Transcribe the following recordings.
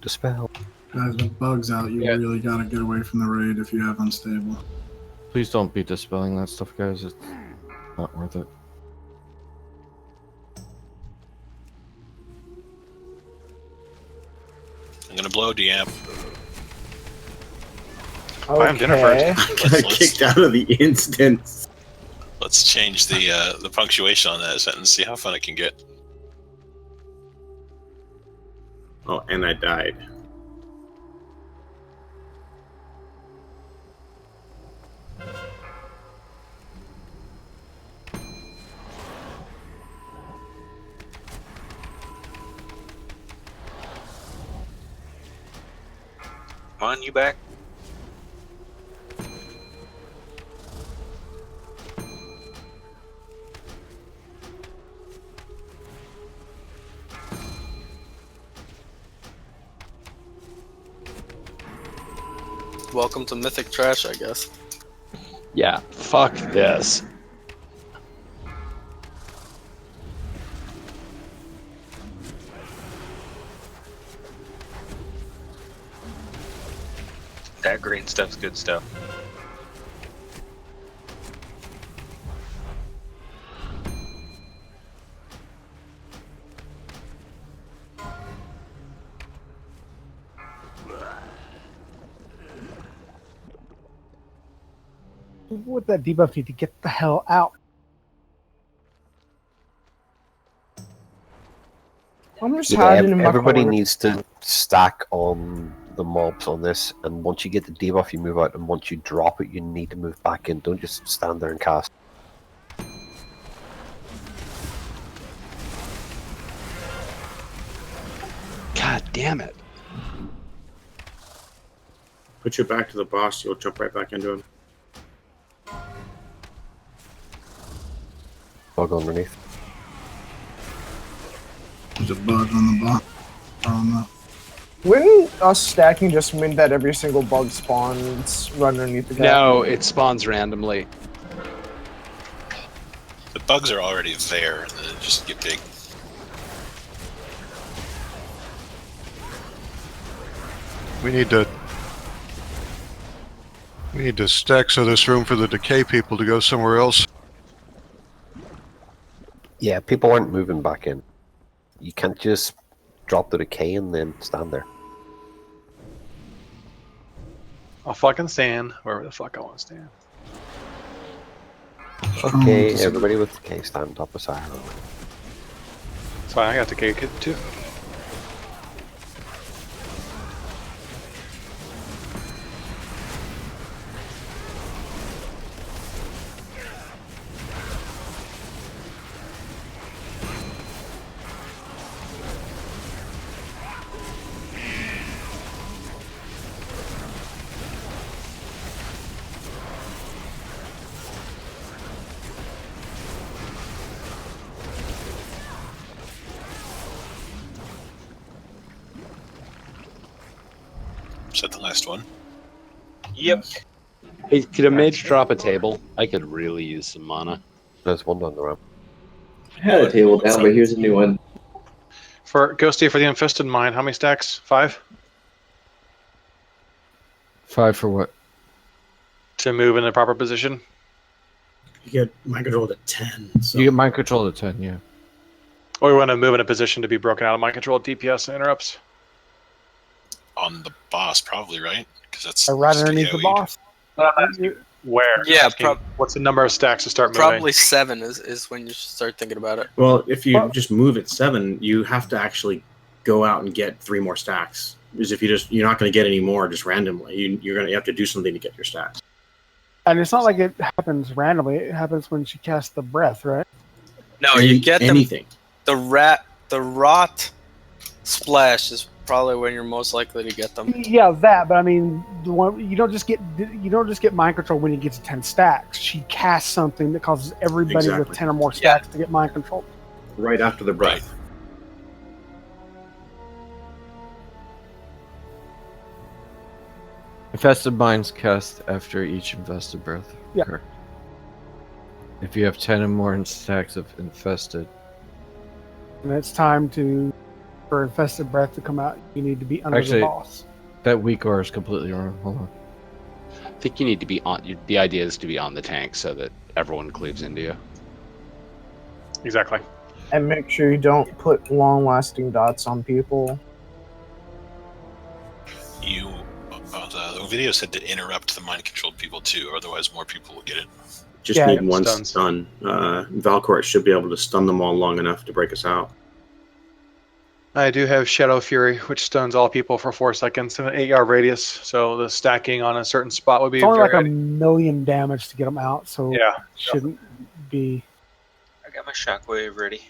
Dispel. Guys, with bugs out, you really gotta get away from the raid if you have unstable. Please don't be dispelling that stuff, guys. It's not worth it. I'm gonna blow Deamp. Okay. I'm dinner first. I got kicked out of the instance. Let's change the punctuation on that sentence. See how fun it can get. Oh, and I died. Come on, you back? Welcome to Mythic Trash, I guess. Yeah, fuck this. That green stuff's good stuff. With that debuff, need to get the hell out. I'm just hiding in my Everybody corner. needs to stack on the mobs on this, and once you get the debuff, you move out, and once you drop it, you need to move back in. Don't just stand there and cast. God damn it. Put you back to the boss, you'll jump right back into him. Bug underneath. There's a bug on the box. Wouldn't us stacking just mean that every single bug spawns right underneath the guy? No, it spawns randomly. The bugs are already there, and then just get big. We need to stack so there's room for the decay people to go somewhere else. Yeah, people aren't moving back in. You can't just drop the decay and then stand there. I'll fucking stand wherever the fuck I want to stand. Okay, everybody with decay stand up beside her. It's fine, I got decay kit too. Is that the last one? Yep. Hey, could a mage drop a table? I could really use some mana. There's one down the ramp. I had a table down, but here's a new one. For Ghosty, for the infested mine, how many stacks? 5? 5 for what? To move in the proper position? You get mind control to 10. So You get mind control to 10, yeah. Or we want to move in a position to be broken out of mind control DPS and interrupts? On the boss, probably, right? Because that's Right just underneath the AoE. boss. Where? Yeah, Asking what's the number of stacks to start moving? Probably 7 is when you should start thinking about it. Well, if you just move at 7, you have to actually go out and get 3 more stacks. Because if you're not going to get any more just randomly. You have to do something to get your stacks. And it's not like it happens randomly. It happens when she casts the breath, right? No, you get them. Anything. The rot splash is probably when you're most likely to get them. Yeah, that. But I mean, the one you don't just get mind control when you get to 10 stacks. She casts something that causes everybody with Exactly. 10 or more stacks to get mind control. Right after the breath. Infested mines cast after each infested breath. Yeah. Correct. If you have 10 or more stacks of infested, And it's time for for infested breath to come out, you need to be under Actually- the boss. That weak aura is completely wrong. Hold on. I think you need to be on. The idea is to be on the tank so that everyone cleaves into you. Exactly. And make sure you don't put long-lasting dots on people. The video said to interrupt the mind-controlled people too, otherwise more people will get it. Just Yeah, need one stuns. stun. Valcourt should be able to stun them all long enough to break us out. I do have Shadow Fury, which stuns all people for 4 seconds in an 8-yard radius. So the stacking on a certain spot would be It's only like very a million damage to get them out, so yeah. shouldn't be. I got my shockwave ready.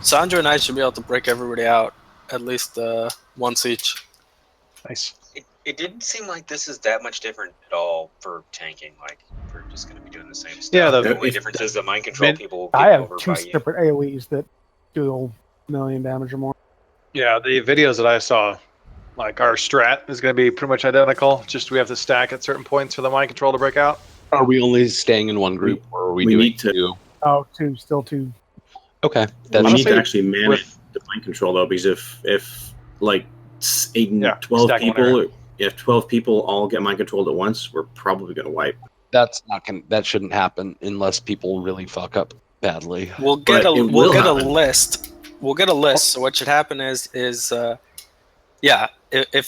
Sandra and I should be able to break everybody out at least once each. Nice. It didn't seem like this is that much different at all for tanking. Like we're just going to be doing the same stuff. Yeah, the only difference is the mind control people will get I have over 2 by you. separate AoEs that do a million damage or more. Yeah, the videos that I saw, like our strat is going to be pretty much identical. Just we have to stack at certain points for the mind control to break out. Are we only staying in one group, or are we doing need to- two? Oh, still two. Okay, We that's need to Honestly, actually manage with- the mind control though, because if like 12 stack one people, if 12 people all get mind controlled at once, we're probably going to wipe. that's not gonna. That shouldn't happen unless people really fuck up badly. We'll get But a it will happen. list. We'll get a list. So what should happen is if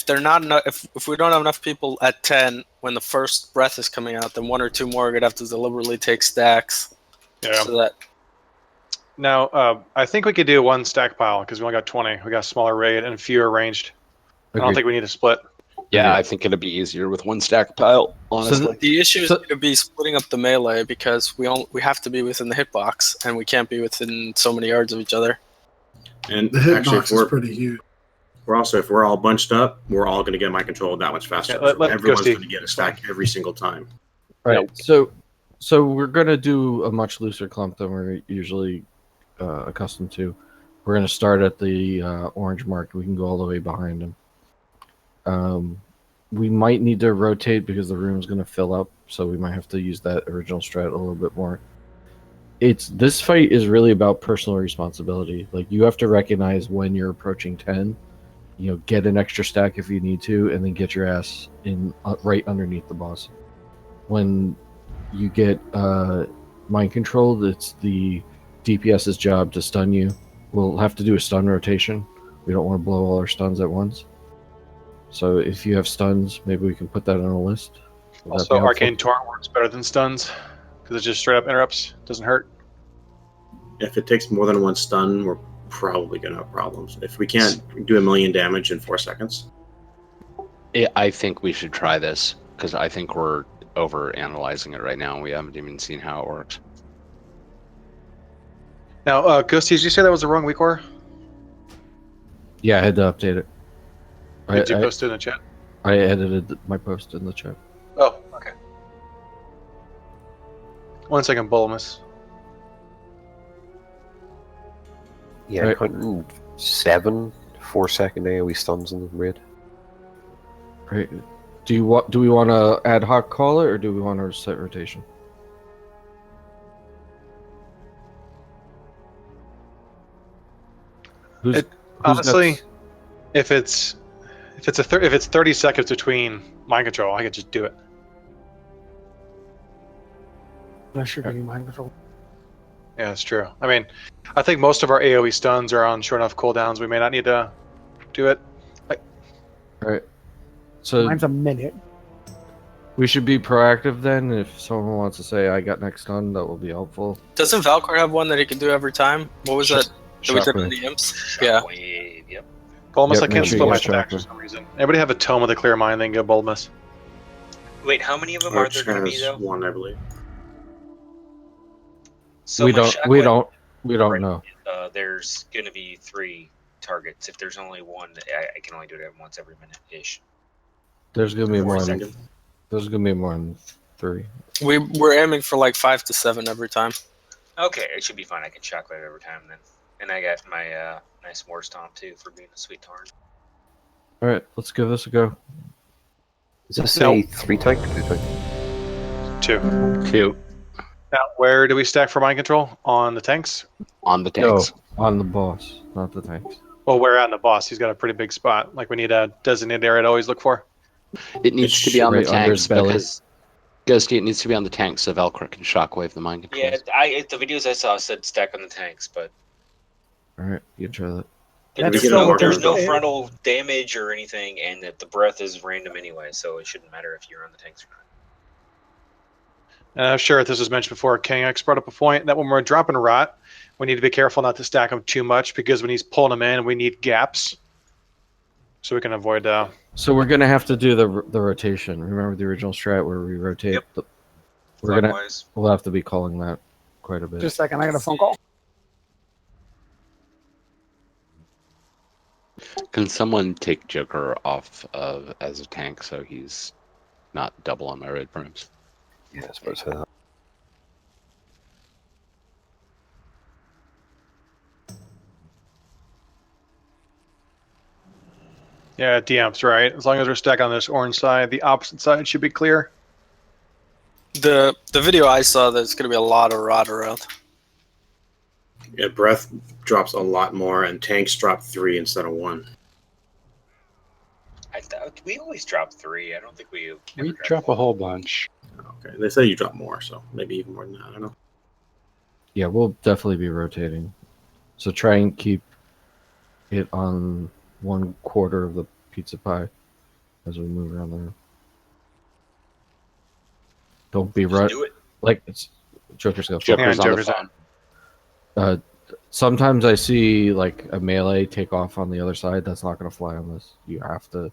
they're not enough, if we don't have enough people at 10 when the first breath is coming out, then 1 or 2 more are gonna have to deliberately take stacks. Yeah. So that Now, I think we could do one stack pile because we only got 20. We got a smaller raid and fewer ranged. I don't Agreed. think we need to split. Yeah, Okay. I think it'd be easier with one stack pile. Honestly, the issue is So- going to be splitting up the melee because we have to be within the hitbox and we can't be within so many yards of each other. And The actually, hitbox is pretty huge. if we're all bunched up, we're all going to get mind control that much faster. Yeah, let Everyone's Ghosty. going to get a stack every single time. Right. So we're gonna do a much looser clump than we're usually accustomed to. We're gonna start at the orange mark. We can go all the way behind him. We might need to rotate because the room's gonna fill up, so we might have to use that original strat a little bit more. This fight is really about personal responsibility. Like you have to recognize when you're approaching 10. You know, get an extra stack if you need to, and then get your ass in right underneath the boss. When you get mind controlled, it's the DPS's job to stun you. We'll have to do a stun rotation. We don't want to blow all our stuns at once. So if you have stuns, maybe we can put that on a list. Would that Also, be helpful? Arcane Torrent works better than stuns because it just straight up interrupts. Doesn't hurt. If it takes more than one stun, we're probably going to have problems. If we can't do 1 million damage in 4 seconds, I think we should try this because I think we're over analyzing it right now. We haven't even seen how it works. Now, Ghosty, did you say that was the wrong weak ore? Yeah, I had to update it. Did you I post it in the chat? edited my post in the chat. Oh, okay. 1 second, Bulmus. Yeah, Right. counting 7 4-second AoE stuns in the raid. Right. Do we want to ad hoc call it, or do we want to set rotation? Who's, It- who's got Honestly, s- if it's 30 seconds between mind control, I could just do it. Unless you're getting mind control. Yeah, that's true. I mean, I think most of our AoE stuns are on short enough cooldowns. We may not need to do it. Right. So Mine's a minute. we should be proactive then. If someone wants to say I got next stun, that will be helpful. Doesn't Valkyr have one that he can do every time? What was that? That we did in Shockwave. the imps? Yeah. Shockwave, yep. Bulmus, Yep, I make can't sure split you my get stacks for Shockwave. some reason. Anybody have a tome with a clear mind? Then go Bulmus. Wait, how many of them are Arch there going to be has though? one, I believe. So we with don't. Shockwave, We don't Right. know. There's going to be 3 targets. If there's only one, I can only do it once every minute ish. There's gonna be 4 more. seconds. There's gonna be more than 3. We're aiming for like 5 to 7 every time. Okay, it should be fine. I can shockwave every time then. And I got my nice war stomp too for being a sweet tarn. All right, let's give this a go. Is this No. a 3 tank? 2 tank? 2. 2 Now, where do we stack for mind control? On the tanks? on the No, tanks. on the boss, not the tanks. Well, where at in the boss? He's got a pretty big spot. Like we need a designated area to always look for. It needs to be on the right under his tanks belly. because Ghosty, it needs to be on the tanks so Velcro can shockwave the mind controls. Yeah, the videos I saw said stack on the tanks, but All right, you can try that. That's get still an there's order. no frontal damage or anything, and that the breath is random anyway, so it shouldn't matter if you're on the tanks or not. And I'm sure this was mentioned before. King X brought up a point that when we're dropping rot, we need to be careful not to stack them too much because when he's pulling them in, we need gaps, so we can avoid. So we're gonna have to do the rotation. Remember the original strat where we rotate? Yep. We'll have to be calling that quite a bit. Just a second, I got a phone call. Can someone take Joker off of as a tank so he's not double on my red brooms? Yeah, I suppose so. Yeah, DM's right. As long as we're stacked on this orange side, the opposite side should be clear. The video I saw, there's going to be a lot of rot around. Yeah, breath drops a lot more, and tanks drop 3 instead of 1. I thought we always drop 3. I don't think we. We drop a whole bunch. Okay, they say you drop more, so maybe even more than that. I don't know. Yeah, we'll definitely be rotating. So try and keep it on 1/4 of the pizza pie as we move around the room. Don't be right. Do it. Like it's Joker's go. Joker's on the phone. Sometimes I see like a melee take off on the other side. That's not going to fly on this. You have to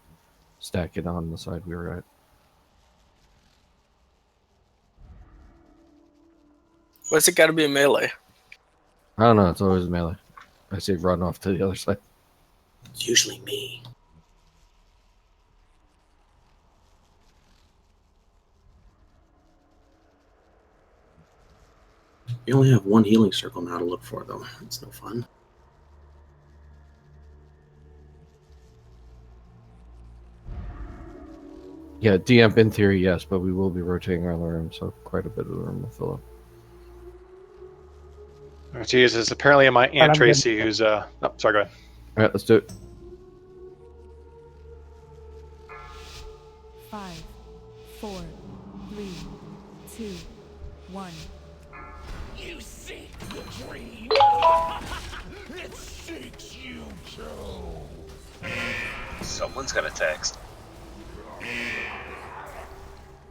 stack it on the side we were at. What's it got to be a melee? I don't know. It's always melee. I say run off to the other side. It's usually me. You only have 1 healing circle now to look for, though. It's no fun. Yeah, DM in theory, yes, but we will be rotating around the room, so quite a bit of the room will fill up. Oh, Jesus, apparently my Aunt I'm Tracy, who's oh, sorry, go ahead. All right, let's do it. 5, 4, 3, 2, 1. You seek the dream. It seeks you too. Someone's got a text.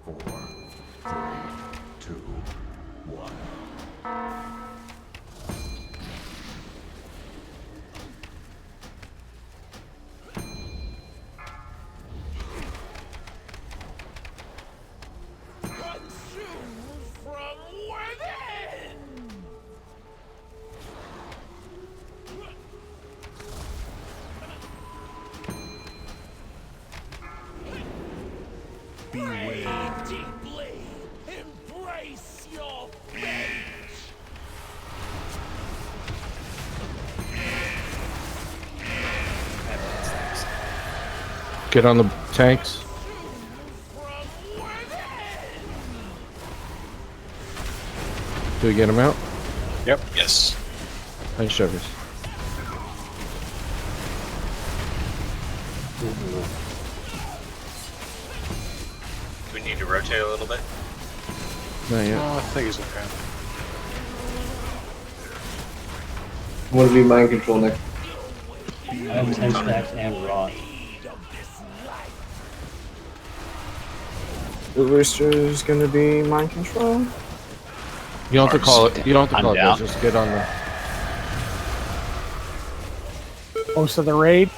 4, 3, 2, 1. Beware. Deeply embrace your fate. Get on the tanks. Do we get him out? Yep. Yes. Thanks, Jokers. Do we need to rotate a little bit? Not yet. Oh, I think he's okay. I want to be mind control next. I have 10 stacks and rot. The rooster is going to be mind control. You don't have to call it. You don't have to call it. down. Guys. Just get on the. Most of the raid.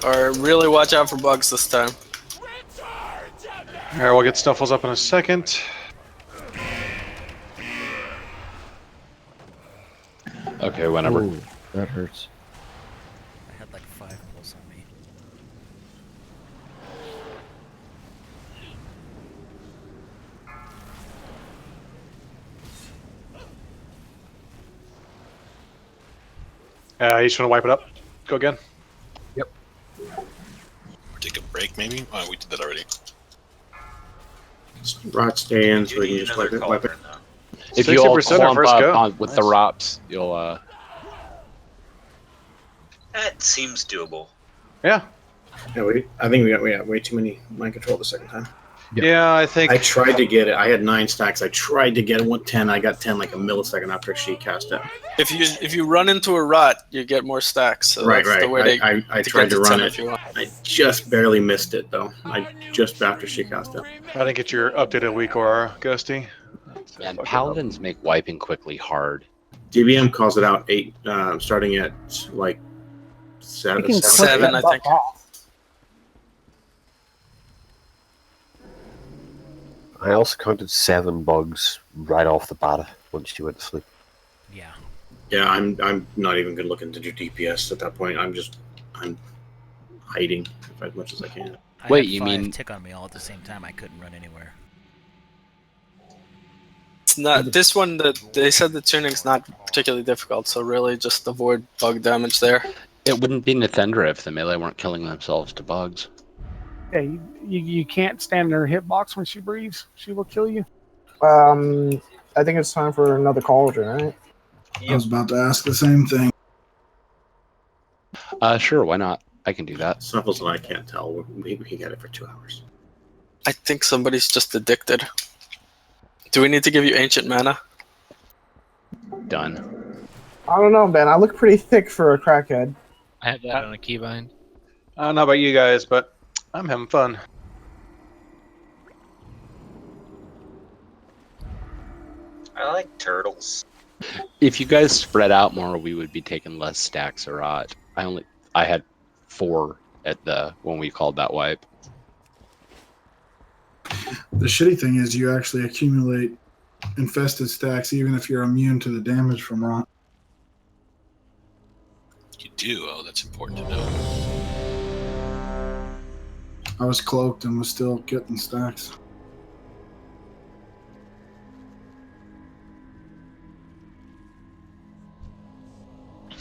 Or really watch out for bugs this time. All right, we'll get Snuffles up in a second. Okay, whenever. Ooh, that hurts. I had like 5 pulls on me. You just want to wipe it up? Go again. Yep. Take a break, maybe? Oh, we did that already. Rot stay in You so we can need just another wipe it. cauldron, though. If you all 60% our clump first up go. on, with the Nice. ROPS, you'll That seems doable. Yeah. Yeah, I think we got way too many mind control the second time. Yeah, I think I tried to get it. I had 9 stacks. I tried to get 10. I got 10 like a millisecond after she cast it. If you run into a rot, you get more stacks. So Right, that's the way right. I to tried get to 10 run if it. you want. I just barely missed it though. Just after she cast it. I didn't get your updated week aura, Ghosty. and paladins make wiping quickly hard. DBM calls it out 8, starting at like 7. You can click 7, that I think. buff off. I also counted 7 bugs right off the bat once you went to sleep. Yeah. Yeah, I'm not even good looking to do DPS at that point. I'm hiding as much as I can. I Wait, had you 5 mean- tick on me all at the same time? I couldn't run anywhere. It's not this one. They said the tuning's not particularly difficult, so really just avoid bug damage there. It wouldn't be Nathendra if the melee weren't killing themselves to bugs. Yeah, you can't stand in her hitbox when she breathes. She will kill you. I think it's time for another cauldron, right? I was about to ask the same thing. Sure, why not? I can do that. Snuffles and I can't tell. We get it for 2 hours. I think somebody's just addicted. Do we need to give you ancient mana? Done. I don't know, man. I look pretty thick for a crackhead. I have that on a keybind. I don't know about you guys, but I'm having fun. I like turtles. If you guys spread out more, we would be taking less stacks of rot. I had 4 at when we called that wipe. The shitty thing is you actually accumulate infested stacks even if you're immune to the damage from rot. You do? Oh, that's important to know. I was cloaked and was still getting stacks.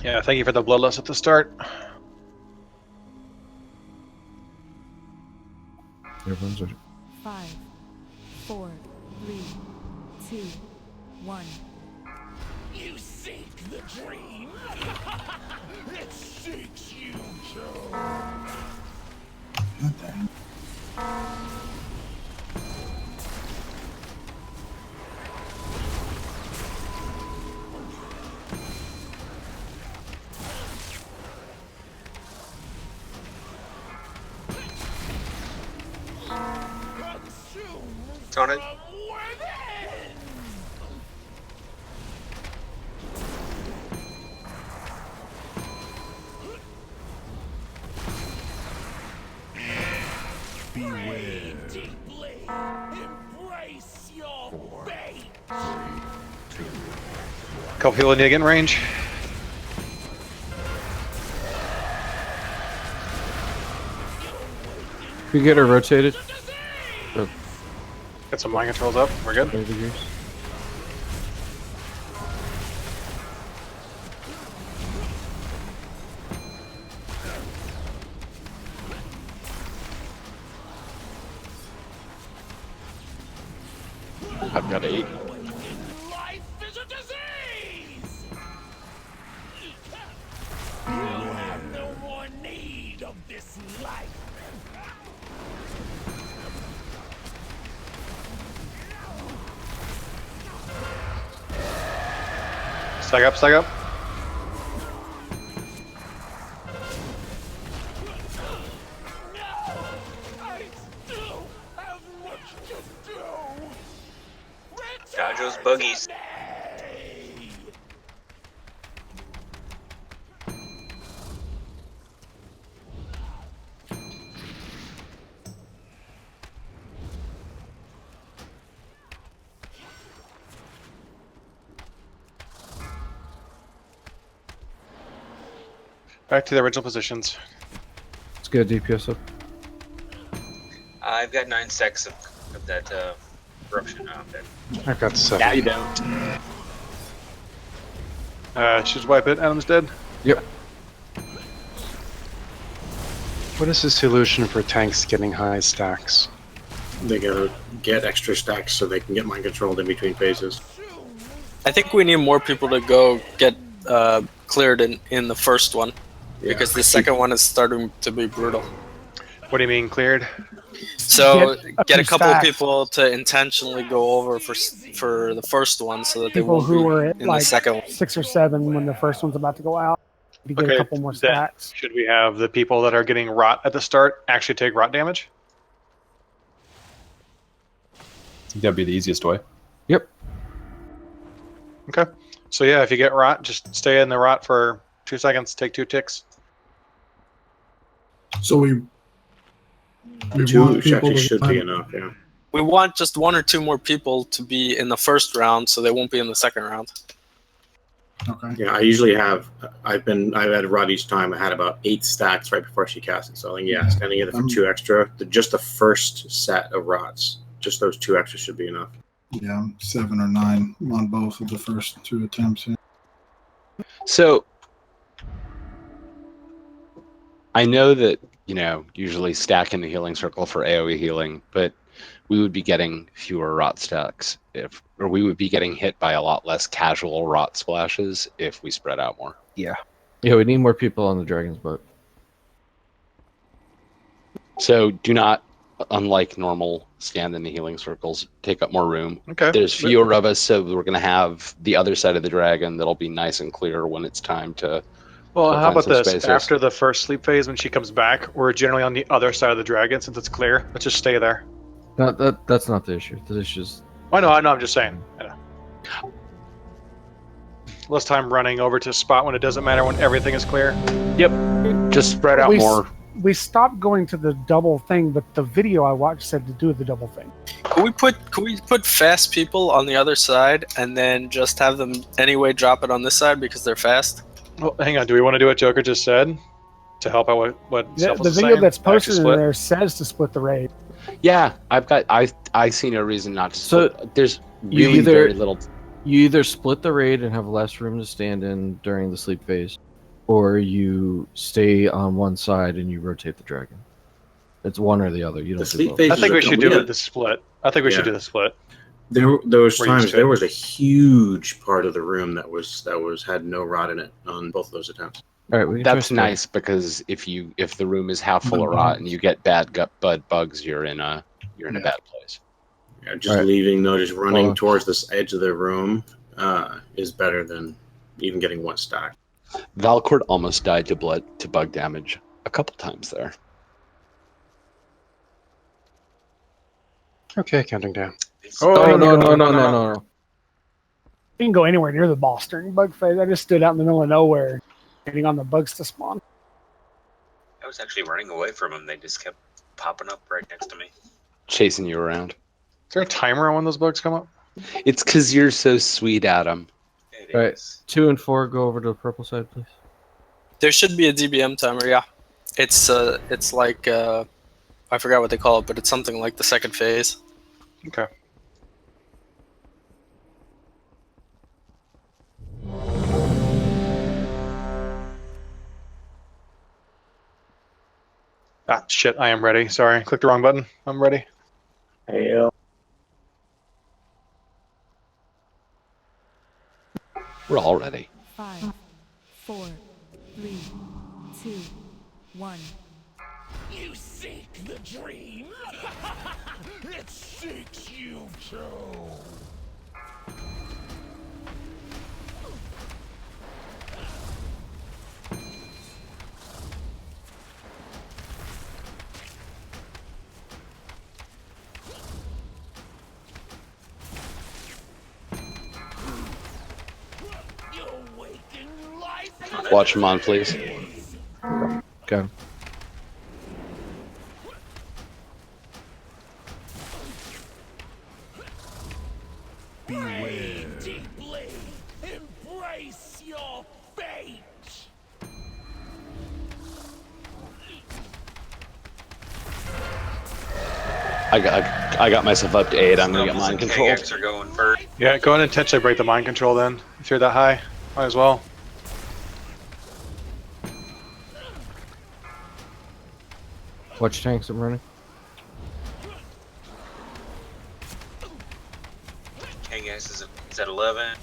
Yeah, thank you for the bloodlust at the start. Everyone's 5, 4, 3, 2, 1. You seek the dream. It seeks you too. On it. Beware. Deeply. Embrace your fate. Couple people need to get in range. We get her rotated. Get some mind controls up. We're good. Over here. I've got 8. Life is a disease. You have no more need of this life. Stack up, stack up. Dodge those buggies. Back to the original positions. Let's get DPS up. I've got 9 stacks of that corruption. Oh, I'm dead. I've got 7. Now you don't. Just wipe it. Adam's dead. Yep. What is the solution for tanks getting high stacks? They gotta get extra stacks so they can get mind controlled in between phases. I think we need more people to go get cleared in the first one, because the second one is starting to be brutal. What do you mean cleared? So Get get a a couple stacks. people to intentionally go over for the first one, so that they People won't who be were at in like the second one. 6 or 7 when the first one's about to go out. To get a couple more then stacks. should we have the people that are getting rot at the start actually take rot damage? That'd be the easiest way. Yep. Okay. So yeah, if you get rot, just stay in the rot for 2 seconds. Take 2 ticks. So we 2 want people actually to should be find- enough. Yeah. We want just 1 or 2 more people to be in the first round, so they won't be in the second round. Okay. Yeah, I usually have. I've had rot each time. I had about 8 stacks right before she cast it. So I think standing in it for 2 extra. Just the first set of rots, just those 2 extra should be enough. Yeah, 7 or 9 on both of the first 2 attempts. Yeah. So I know that, usually stack in the healing circle for AoE healing, but we would be getting fewer rot stacks or we would be getting hit by a lot less casual rot splashes if we spread out more. Yeah. Yeah, we need more people on the dragon's boat. So do not, unlike normal, stand in the healing circles, take up more room. Okay. There's fewer of us, so we're going to have the other side of the dragon that'll be nice and clear when it's time to. Well, how about find some this? spaces. After the first sleep phase, when she comes back, we're generally on the other side of the dragon since it's clear. Let's just stay there. That's not the issue. The issue's I know. I'm just saying. I know. Less time running over to a spot when it doesn't matter when everything is clear. Yep. Just spread out more. We stopped going to the double thing, but the video I watched said to do the double thing. Can we put fast people on the other side and then just have them anyway drop it on this side because they're fast? Well, hang on. Do we want to do what Joker just said to help out what The, Self the was video saying? that's posted Actually in split? there says to split the raid. Yeah, I see no reason not to. Split. There's You really either- very little. You either split the raid and have less room to stand in during the sleep phase, or you stay on one side and you rotate the dragon. It's one or the other. You don't. sleep do both. phase I think we should do Yeah. the split. I think we should do the split. Those Where you times sit. there was a huge part of the room that had no rot in it on both of those attempts. All right, we can try That's split. nice because if the room is half full of rot and you get bad gut bud bugs, you're in a bad place. Yeah, just Alright. leaving, just running Well- towards this edge of the room is better than even getting 1 stack. Valcourt almost died to bug damage a couple times there. Okay, counting down. Oh, no. You can go anywhere near the boss during bug phase. I just stood out in the middle of nowhere, waiting on the bugs to spawn. I was actually running away from them. They just kept popping up right next to me. Chasing you around. Is there a timer on when those bugs come up? It's because you're so sweet, Adam. It All right, 2 and 4, go over to the purple side, please. There should be a DBM timer, yeah. It's like I forgot what they call it, but it's something like the second phase. Okay. Ah, shit, I am ready. Sorry, clicked the wrong button. I'm ready. Hey, We're all ready. 5, 4, 3, 2, 1. You seek the dream. It seeks you too. Watch him on, please. Okay. Beware. Deeply. Embrace your fate. I got myself up to 8. I'm gonna get Stumbles mind and controlled. KX are going first. Yeah, go ahead and intentionally break the mind control then. If you're that high, might as well. Watch tanks, I'm running. KX is at 11.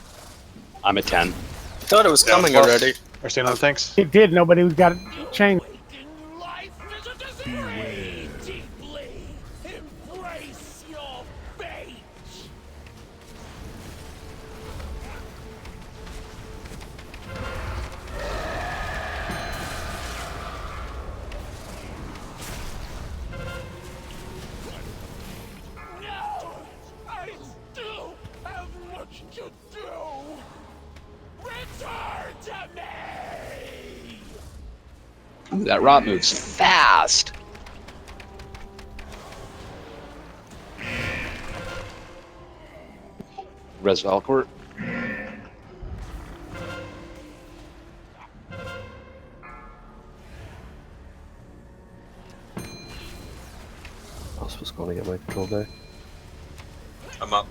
I'm at 10. Thought it was Yeah, coming plus- already. Are staying on the tanks? It did. Nobody got it changed. Embrace your fate. No, I still have much to do. Return to me. Ooh, that rot moves fast. Res Valcourt. Else was going to get my control there. I'm up.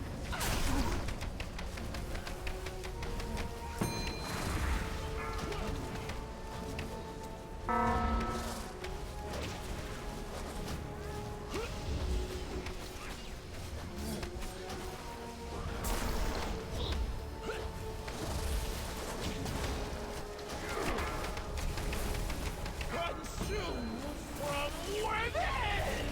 Consume from within.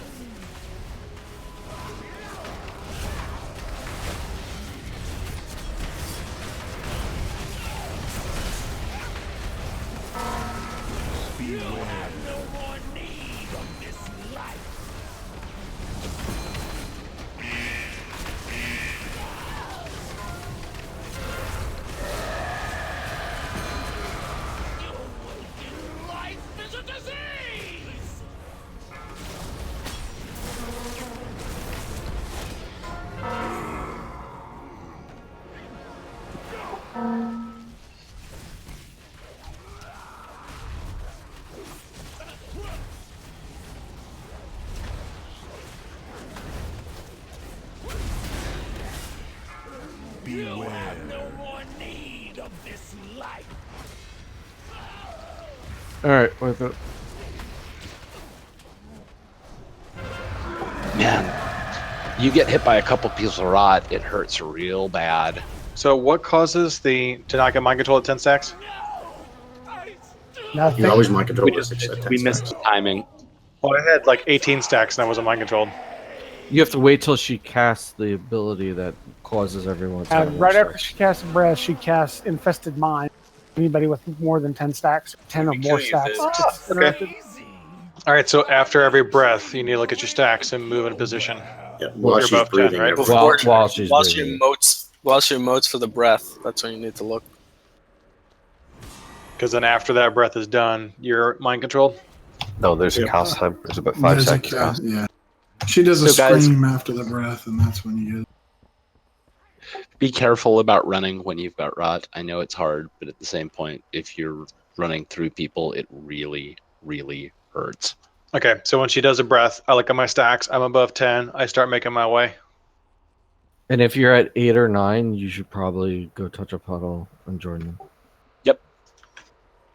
You have no more need of this life. Life is a disease. You have no more need of this life. All right, with it. Man, you get hit by a couple pieces of rot, it hurts real bad. So what causes the to not get mind control at 10 stacks? Nothing. You always mind control We, with 6 at 10 we missed stacks. the timing. Well, I had like 18 stacks and I wasn't mind controlled. You have to wait till she casts the ability that causes everyone to have more Right after stacks. she casts breath, she casts Infested Mind. Anybody with more than 10 stacks, 10 or more stacks. It's interrupted. All right, so after every breath, you need to look at your stacks and move in position. Yeah, Well, while you're she's above 10, breathing. right? every- While she's While she breathing. emotes for the breath, that's when you need to look. Because then after that breath is done, you're mind controlled. No, there's a Yeah. cast time. There's about 5 There's a seconds ca- cast. yeah. She does a So, guys- scream after the breath, and that's when you get it. Be careful about running when you've got rot. I know it's hard, but at the same point, if you're running through people, it really, really hurts. Okay, so when she does a breath, I look at my stacks. I'm above 10. I start making my way. And if you're at 8 or 9, you should probably go touch a puddle and join them.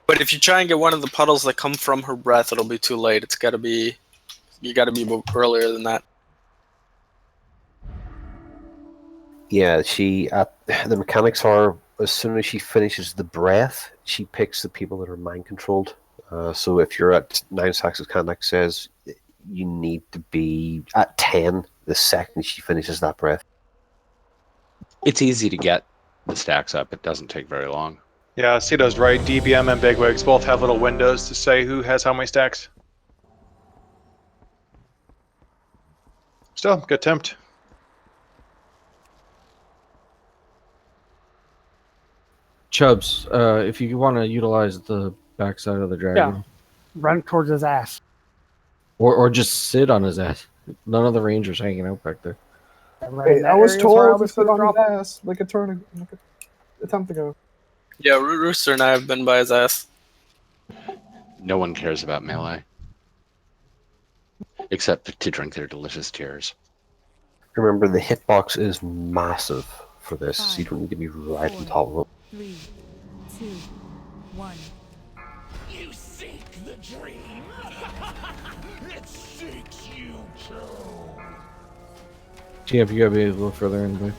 But if you try and get one of the puddles that come from her breath, it'll be too late. You gotta be earlier than that. Yeah, the mechanics are as soon as she finishes the breath, she picks the people that are mind controlled. So if you're at 9 stacks, as Kanak says, you need to be at 10 the second she finishes that breath. It's easy to get the stacks up. It doesn't take very long. Yeah, Cito's right. DBM and Bigwigs both have little windows to say who has how many stacks. Still, good attempt. Chubbs, if you want to utilize the backside of the dragon, Yeah. Run towards his ass. or just sit on his ass. None of the rangers hanging out back there. Right in Hey, that I was area is where I told to was sit gonna on drop his him. ass like a attempt ago. Yeah, Rooster and I have been by his ass. No one cares about melee. Except to drink their delicious tears. Remember, the hitbox is massive for this, so you don't need to be right on top of it. 3, 2, 1. You seek the dream. It seeks you too. TF, you gotta be a little further in, boy.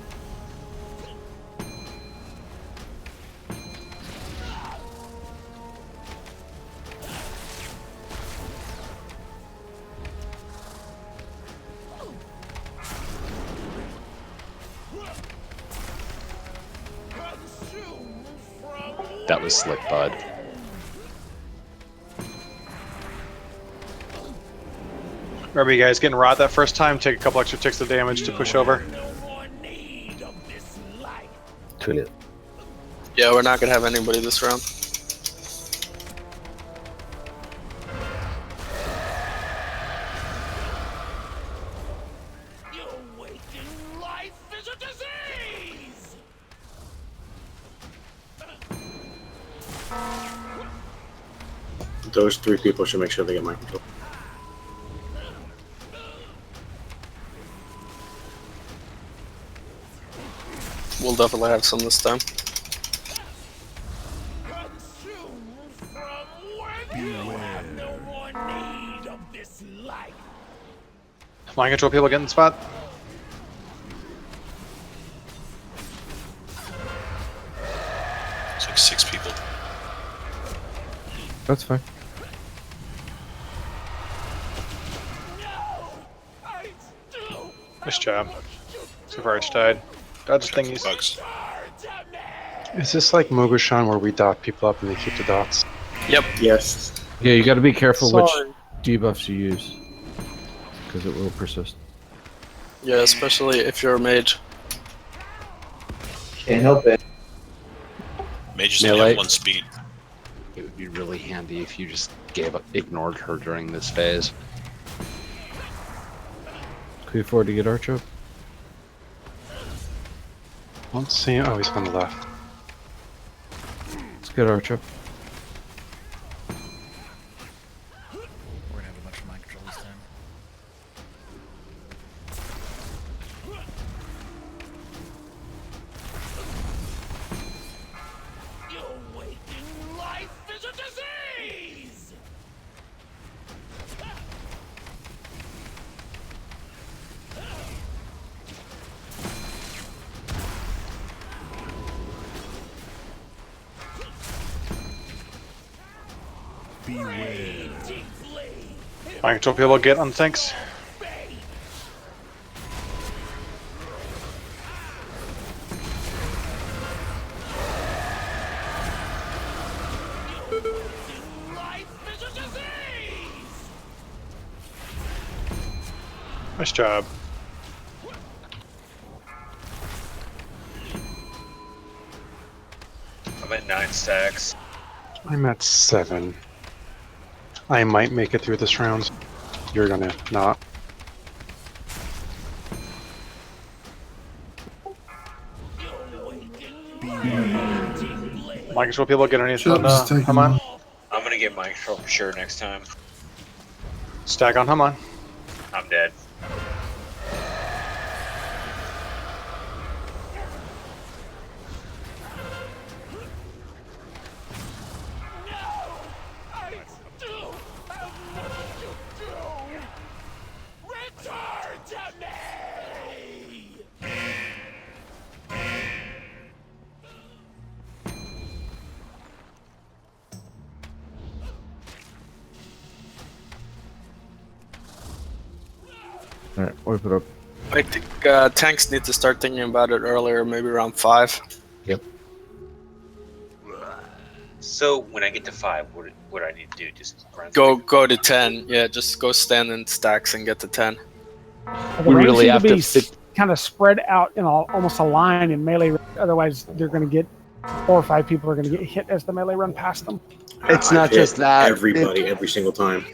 That was slick, bud. Remember, you guys getting rot that first time? Take a couple extra ticks of damage to push over. Too late. Yeah, we're not gonna have anybody this round. Those 3 people should make sure they get mind control. We'll definitely have some this time. Mind control people get in the spot. It's like 6 people. That's fine. Nice job. So far it's tied. Dodge thingies. Bugs. Is this like Mogushan where we dot people up and they keep the dots? Yep. Yes. Yeah, you got to be careful Sorry. which debuffs you use, because it will persist. Yeah, especially if you're a mage. Can't help it. Mages only Melee. have 1 speed. It would be really handy if you just ignored her during this phase. Can we afford to get Archo? Let's see. Oh, he's on the left. Let's get Archo. We're gonna have a bunch of mind control this time. Mind control people get on things. Nice job. I'm at 9 stacks. I'm at 7. I might make it through this round. You're gonna not. Mind control people get underneath Shut on up, just take them Haman. out. I'm gonna get mind control for sure next time. Stack on Haman. I'm dead. Alright, wipe it up. I think tanks need to start thinking about it earlier, maybe around 5. Yep. So when I get to 5, what do I need to do? Just run Go to 10. Yeah, just go stand in stacks and get to 10. The We range really seem have to be to kind of spread out in almost a line in melee. Otherwise, they're going to get 4 or 5 people are going to get hit as the melee run past them. It's I've not hit just that. Everybody, every single time.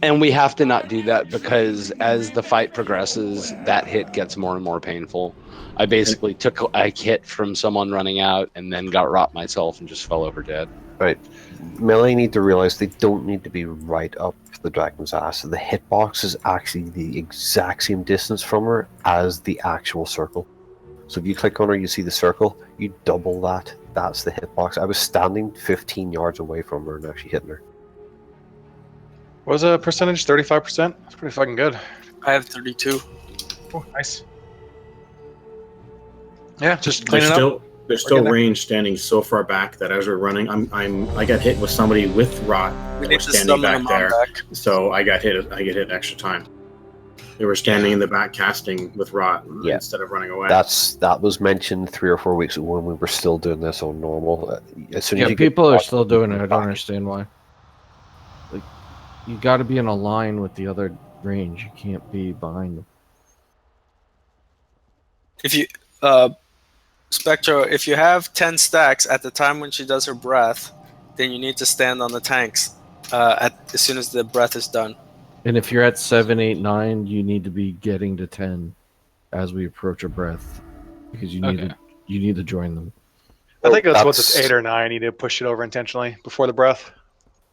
And we have to not do that because as the fight progresses, that hit gets more and more painful. I basically took a hit from someone running out and then got rot myself and just fell over dead. Right. Melee need to realize they don't need to be right up the dragon's ass. The hitbox is actually the exact same distance from her as the actual circle. So if you click on her, you see the circle, you double that. That's the hitbox. I was standing 15 yards away from her and actually hitting her. What was the percentage? 35%? That's pretty fucking good. I have 32. Oh, nice. Yeah, just clean There's it still up. there's still We're gonna- range standing so far back that as we're running, I got hit with somebody with rot We that need was to standing summon back them on there. back. So I get hit extra time. They were standing in the back casting with rot instead of running away. That was mentioned 3 or 4 weeks ago when we were still doing this on normal. As soon as you people get are still doing it. I don't understand why. Like, you got to be in a line with the other range. You can't be behind them. If you, Spectro, if you have 10 stacks at the time when she does her breath, then you need to stand on the tanks as soon as the breath is done. And if you're at 7, 8, 9, you need to be getting to 10 as we approach a breath, because you need to join them. I think that's once it's 8 or 9, you need to push it over intentionally before the breath.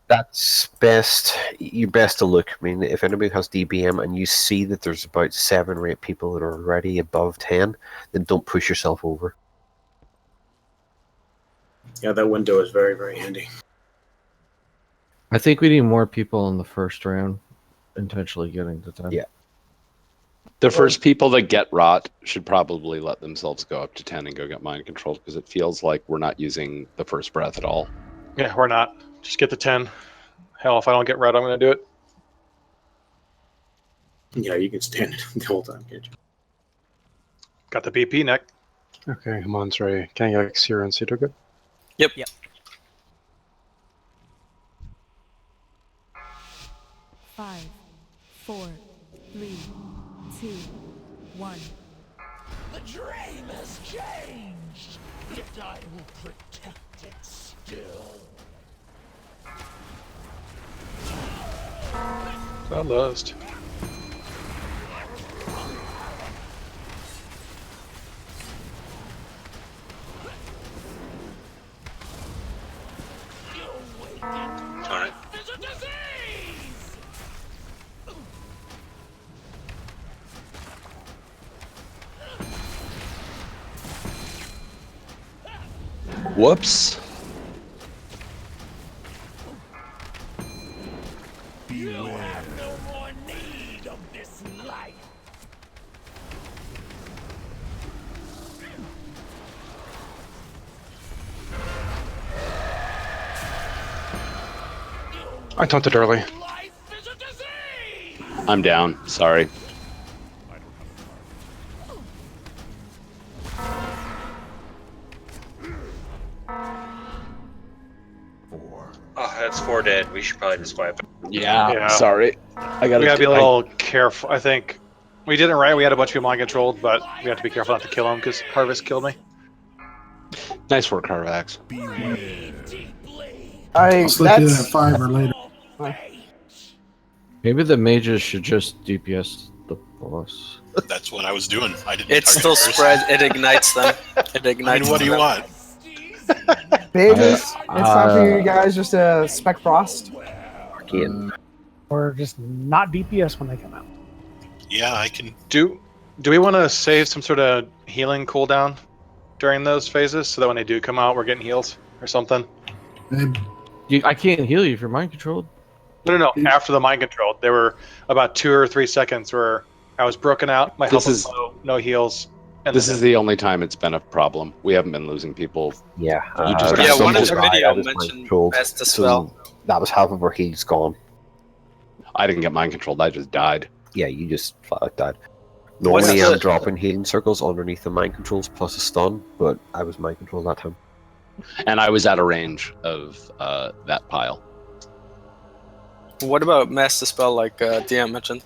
That's best. You're best to look. I mean, if anybody has DBM and you see that there's about 7 or 8 people that are already above 10, then don't push yourself over. Yeah, that window is very, very handy. I think we need more people in the first round, intentionally getting to 10. Yeah. The first people that get rot should probably let themselves go up to 10 and go get mind controlled, because it feels like we're not using the first breath at all. Yeah, we're not. Just get to 10. Hell, if I don't get rot, I'm going to do it. Yeah, you can stand it the whole time, can't you? Got the BP, Nick. Okay, Hamon's ready. Can I get Xero and Cedar good? Yep. 5, 4, 3, 2, 1. The dream has changed, yet I will protect it still. Well lost. Darn it. Whoops. You have no more need of this life. I taunted early. I'm down. Sorry. Oh, that's 4 dead. We should probably just wipe it. Yeah. Sorry. We gotta be a little careful. I think we did it right. We had a bunch of people mind controlled, but we have to be careful not to kill them because Harvest killed me. Nice work, Harvax. I'll slip you that 5 or later. Maybe the mages should just DPS the boss. That's what I was doing. I didn't. It's target still first. spread. It ignites them. It ignites. What do you them. want? Babies, it's time for you guys just to spec frost. Or just not DPS when they come out. Yeah, I can. Do we want to save some sort of healing cooldown during those phases so that when they do come out, we're getting healed or something? I can't heal you if you're mind controlled. No. After the mind control, there were about 2 or 3 seconds where I was broken out. My health was low, no heals. And This is the only time it's been a problem. We haven't been losing people. Yeah. You just Yeah, one of the the video mentioned best to spell. That was half of our heal's gone. I didn't get mind controlled. I just died. Yeah, you just flat out died. What's Normally, the- I'm dropping healing circles underneath the mind controls plus a stun, but I was mind controlled that time. And I was at a range of that pile. What about mass dispel like DM mentioned?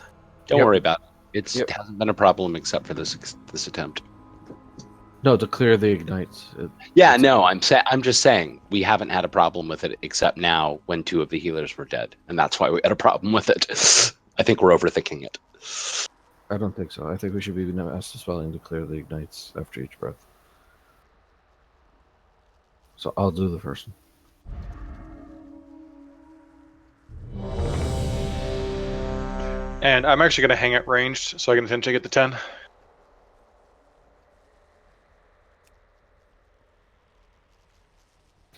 Don't worry about it. It hasn't been a problem except for this attempt. No, to clear the ignites. Yeah, no, I'm just saying we haven't had a problem with it except now when 2 of the healers were dead, and that's why we had a problem with it. I think we're overthinking it. I don't think so. I think we should be mass dispelling to clear the ignites after each breath. So I'll do the first one. And I'm actually going to hang it ranged so I can potentially get the 10.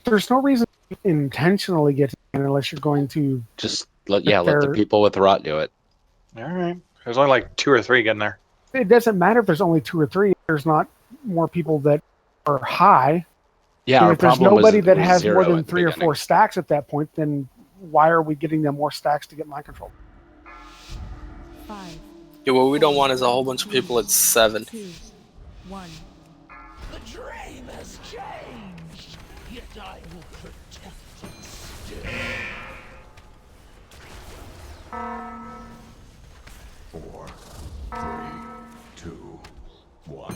There's no reason to intentionally get in unless you're going to Just let the people with the rot do it. All right. There's only like 2 or 3 getting there. It doesn't matter if there's only 2 or 3. There's not more people that are high. Yeah, And our if there's problem was nobody it that was has 0 more than at the 3 or beginning. 4 stacks at that point, then why are we getting them more stacks to get mind control? 5, Yeah, what we don't want is a whole bunch of people at 7. 2, 1. The dream has changed, yet I will protect it still. 4, 3, 2, 1.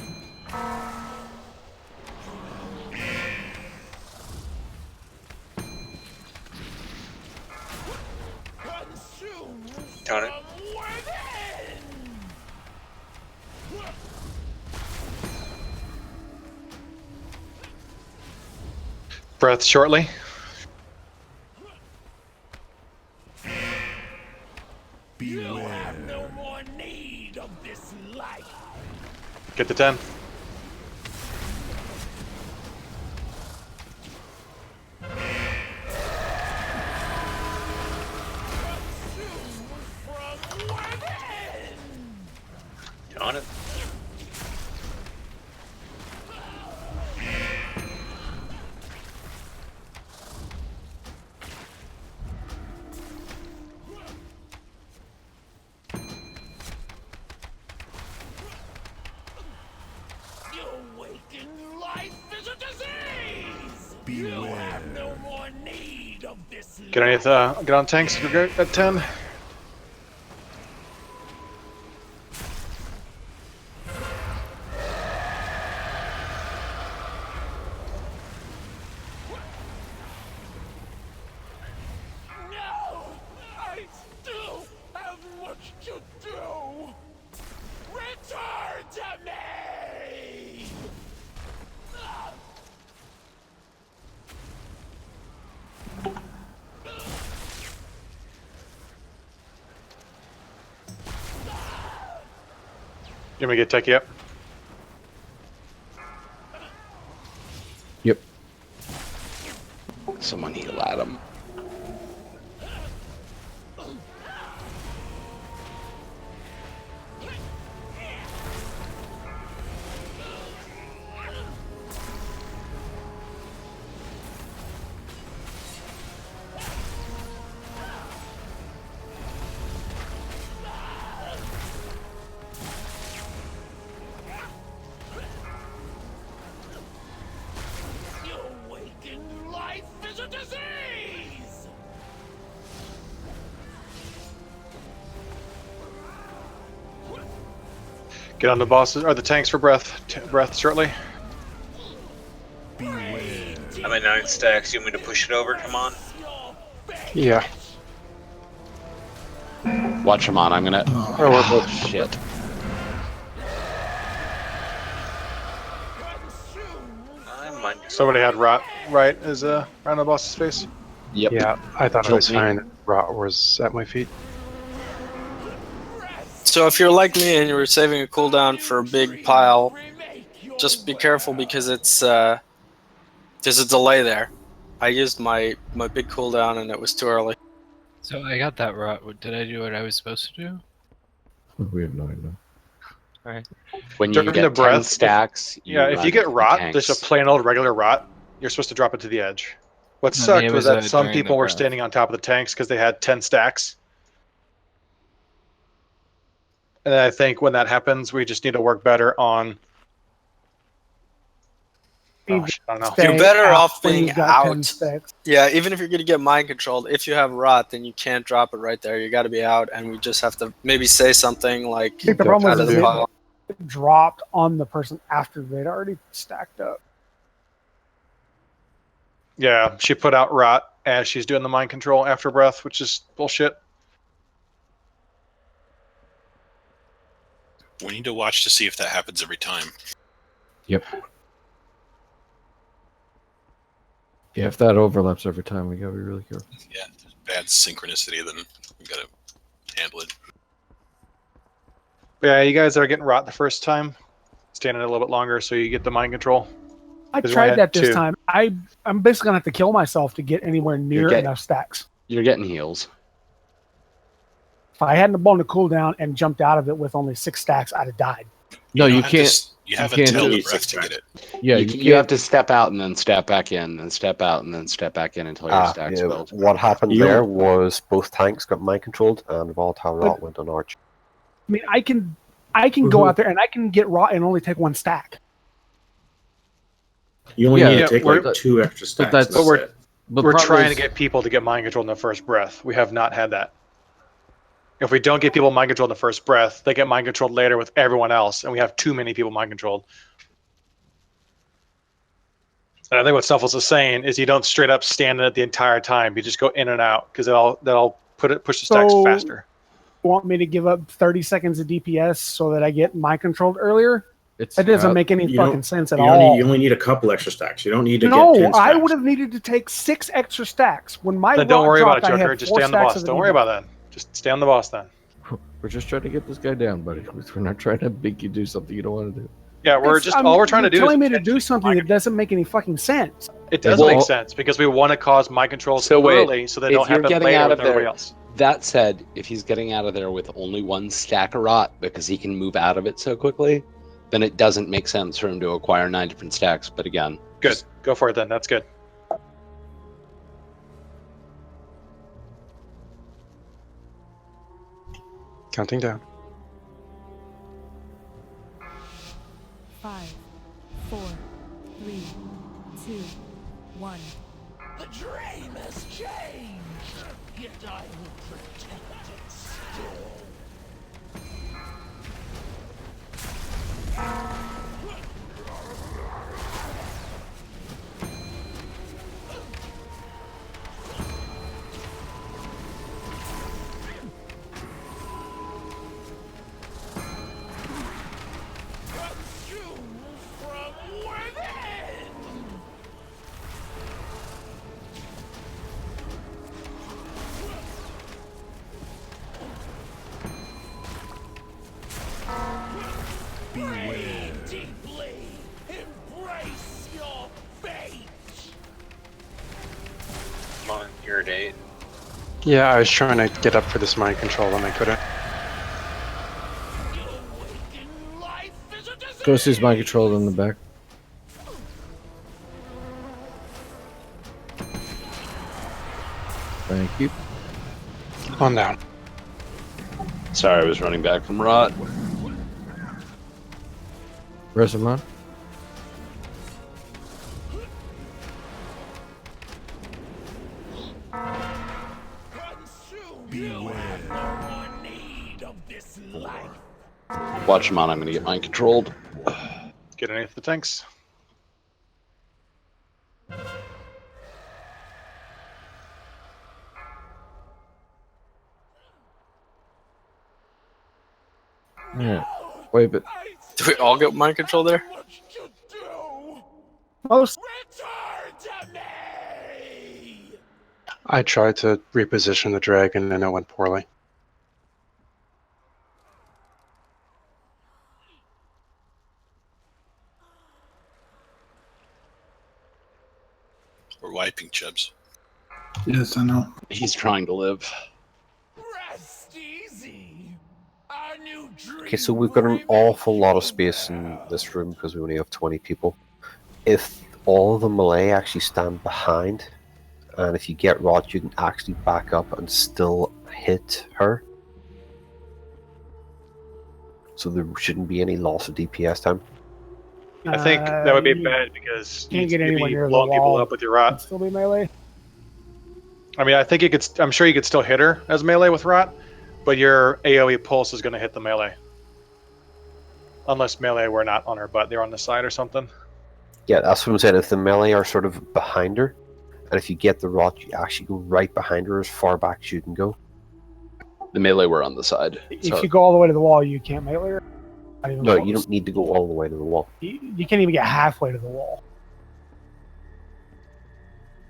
Count it. Breath shortly. You have no more need of this life. Get the 10. On it. Awakened life is a disease. You have no more need of this life. Get on tanks. You're good at 10. No, I still have much to do. Return to me. You want me to get techie up? Yep. Someone heal Adam. Awakened life is a disease. Get on the bosses or the tanks for breath. Breath shortly. I'm at 9 stacks. You want me to push it over? Come on. Yeah. Watch him on. I'm gonna. Oh, we're both shit. Somebody had rot right as around the boss's face. Yep. Yeah, I thought it was Killed me. fine. Rot was at my feet. So if you're like me and you were saving a cooldown for a big pile, just be careful because it's there's a delay there. I used my big cooldown and it was too early. So I got that rot. Did I do what I was supposed to do? We have no idea. Alright. When you During get the 10 breath, stacks, yeah, if run you get to the rot, tanks. there's a plain old regular rot. You're supposed to drop it to the edge. What No, sucked it was was, that some during the people were breath. standing on top of the tanks because they had 10 stacks. And I think when that happens, we just need to work better on. Oh, shit, I don't know. You're better off when being you've got 10 out. stacks. Yeah, even if you're going to get mind controlled, if you have rot, then you can't drop it right there. You got to be out, and we just have to maybe say something like I think the problem out of was the it pile. dropped on the person after they'd already stacked up. Yeah, she put out rot as she's doing the mind control after breath, which is bullshit. We need to watch to see if that happens every time. Yep. Yeah, if that overlaps every time, we gotta be really careful. Yeah, if there's bad synchronicity, then we gotta handle it. Yeah, you guys that are getting rot the first time, stand in it a little bit longer so you get the mind control. I 'Cause we tried had that this 2. time. I'm basically gonna have to kill myself to get anywhere near enough stacks. You're getting heals. If I hadn't blown the cooldown and jumped out of it with only 6 stacks, I'd have died. No, you don't have to can't. s- you have can't until do the it. breath to get it. Yeah, you have to step out and then step back in, and step out and then step back in until your stacks Yeah, build. what happened You- there was both tanks got mind controlled and volatile rot went on Arch. I mean, I can go out there and I can get rot and only take 1 stack. You only Yeah, need to take like we're- 2 extra stacks. that's- That's we're- it. But We're problem trying is- to get people to get mind control in the first breath. We have not had that. If we don't get people mind controlled in the first breath, they get mind controlled later with everyone else, and we have too many people mind controlled. And I think what Snuffles is saying is you don't straight up stand in it the entire time. You just go in and out because that'll push the stacks So- faster. Want me to give up 30 seconds of DPS so that I get mind controlled earlier? It's That doesn't make any You fucking don't- sense at you all. you only need a couple extra stacks. You don't need to get No, 10 stacks. I would have needed to take 6 extra stacks. When my Then don't rot worry about it, dropped, I had Joker. Just 4 stay on the stacks boss. of Don't worry about that. Just stay on the boss then. We're just trying to get this guy down, buddy. We're not trying to make you do something you don't want to do. Yeah, we're It's- just I'm- all we're trying to you're do is telling me to do something that doesn't make any fucking sense. it does Well, make sense because we want to cause mind control So wait, early so they if don't you're happen getting later out with of everybody there, else. that said, if he's getting out of there with only 1 stack of rot because he can move out of it so quickly, then it doesn't make sense for him to acquire 9 different stacks. But again, Good. Go for it then. That's good. Counting down. 5, 4, 3, 2, 1. The dream has changed, yet I will protect it still. Consume from within! Beware deeply. Embrace your fate. I'm on your date. Yeah, I was trying to get up for this mind control and I couldn't. Ghosty's mind controlled in the back. Thank you. On down. sorry, I was running back from rot. Resimon? Watch him on. I'm going to get mine controlled. Get underneath the tanks. Yeah. Wait, but Do we all get mind control there? Most. I tried to reposition the dragon and it went poorly. We're wiping Chubs. Yes, I know. He's trying to live. Okay, so we've got an awful lot of space in this room because we only have 20 people. If all of the melee actually stand behind, and if you get rot, you can actually back up and still hit her. So there shouldn't be any loss of DPS time. I think that would be you bad because can't you get would anywhere be near the blowing people wall. up with your rot. It'd still be melee. I mean, I think you could. I'm sure you could still hit her as melee with rot, but your AOE pulse is going to hit the melee. Unless melee were not on her butt, they're on the side or something. Yeah, that's what I'm saying. If the melee are sort of behind her, and if you get the rot, you actually go right behind her as far back as you can go. The melee were on the side. If you go all the way to the wall, you can't melee her. Not even No, close. you don't need to go all the way to the wall. You can't even get halfway to the wall.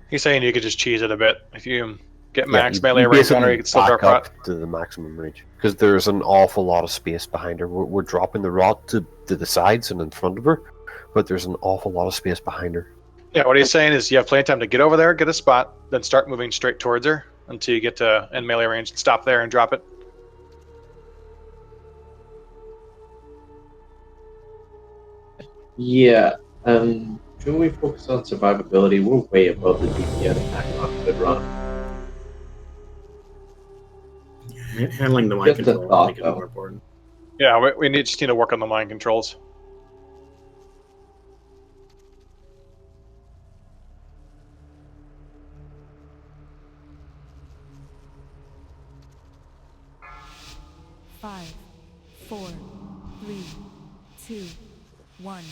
He's saying you could just cheese it a bit. If you get Yeah, max you- melee you range on her, basically you can still back drop rot. up to the maximum range because there's an awful lot of space behind her. We're dropping the rot to the sides and in front of her, but there's an awful lot of space behind her. Yeah, what he's saying is you have plenty of time to get over there, get a spot, then start moving straight towards her until you get to in melee range and stop there and drop it. Yeah, should we focus on survivability? We're way above the DPS back on the run. Handling the mind Just a control thought, I think is though. more important. Yeah, we just need to work on the mind controls. Five, 4, 3, 2, 1.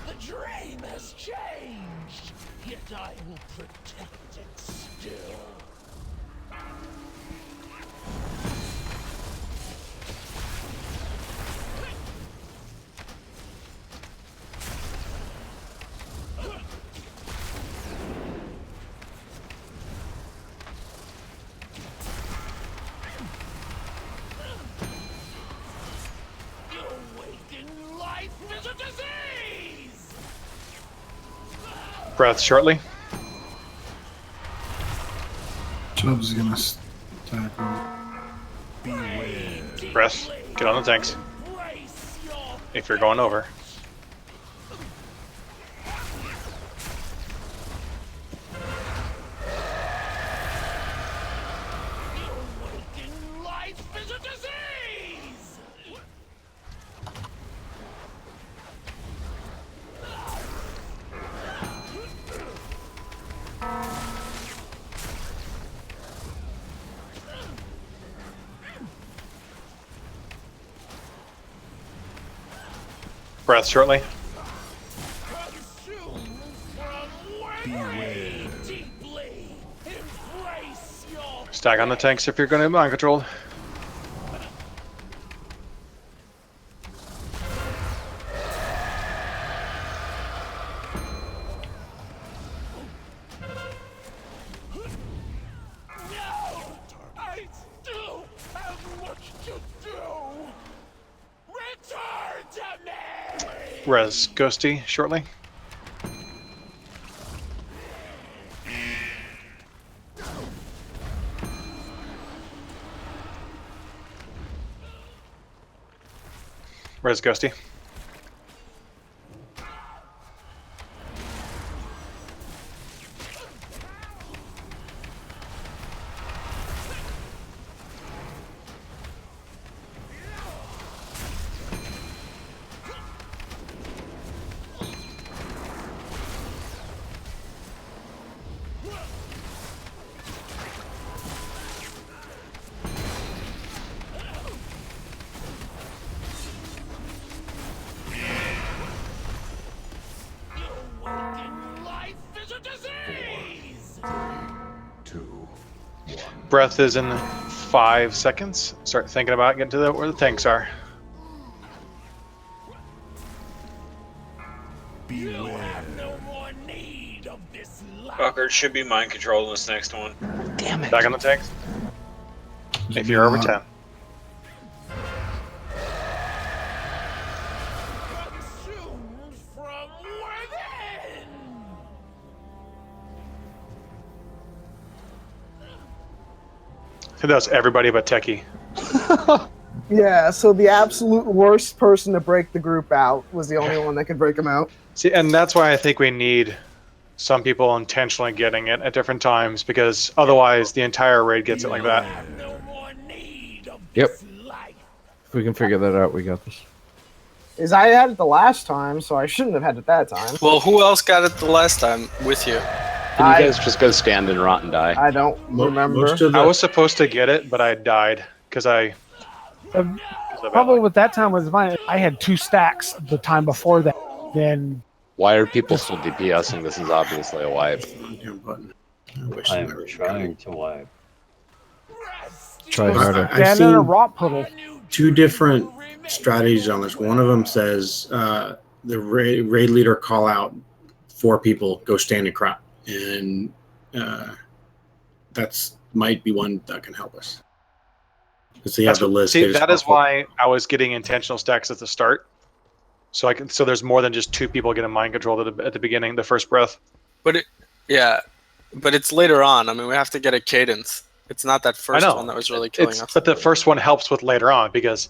The dream has changed, yet I will protect it still. Awaken life is a disease! Breath shortly. Chubb's gonna stack on. Breath. Get on the tanks. If you're going over. Awaken life is a disease! Breath shortly. Stack on the tanks if you're going to be mind controlled. I still have much to do! Return to me! Res Ghosty shortly. Res Ghosty. Awaken life is a disease! 2, 1. Breath is in 5 seconds. Start thinking about getting to where the tanks are. You have no more need of this life. Fucker should be mind controlled in this next one. Damn it. Back on the tanks. If you're over 10. Consumed from within! I think that's everybody but Techie. Yeah, so the absolute worst person to break the group out was the only one that could break them out. See, and that's why I think we need some people intentionally getting it at different times, because otherwise the entire raid gets it like that. Yep. If we can figure that out, we got this. Is I had it the last time, so I shouldn't have had it that time. Well, who else got it the last time with you? Can you guys just go stand and rot and die? I don't remember. I was supposed to get it, but I died because I. Problem with that time was mine. I had 2 stacks the time before that. Then Why are people still DPSing? This is obviously a wipe. I am trying to wipe. Try harder. I've in a seen rot puddle. 2 different strategies on this. One of them says the raid leader call out 4 people, go stand and crop, and that's might be one that can help us. Because they have the list. See, they just that is call- why I was getting intentional stacks at the start, so so there's more than just 2 people getting mind controlled at the beginning, the first breath. But it's later on. I mean, we have to get a cadence. It's not that first one that was really killing us. But the first one helps with later on, because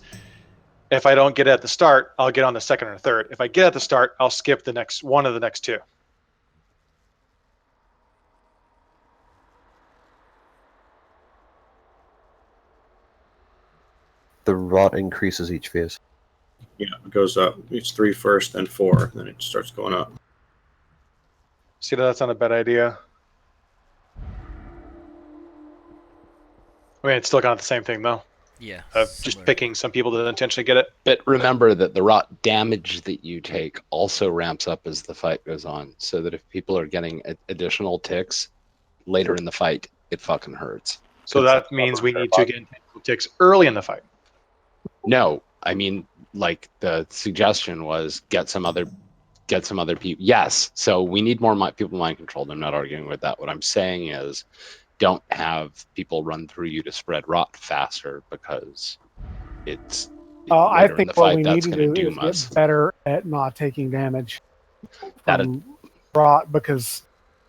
if I don't get it at the start, I'll get on the second or third. If I get at the start, I'll skip the next one of the next 2. the rot increases each phase. Yeah, it goes up. It's 3 first, then 4, then it starts going up. See, that's not a bad idea. I mean, it's still kind of the same thing, though. Yeah. Just picking some people that intentionally get it. But remember that the rot damage that you take also ramps up as the fight goes on, so that if people are getting additional ticks later in the fight, it fucking hurts. So that means we need to get ticks early in the fight. No, I mean, like the suggestion was get some other people. Yes, so we need more people mind controlled. I'm not arguing with that. What I'm saying is, don't have people run through you to spread rot faster, because it's I later in think the what fight we that's need to going to do doom is us. get better at not taking damage That from rot, because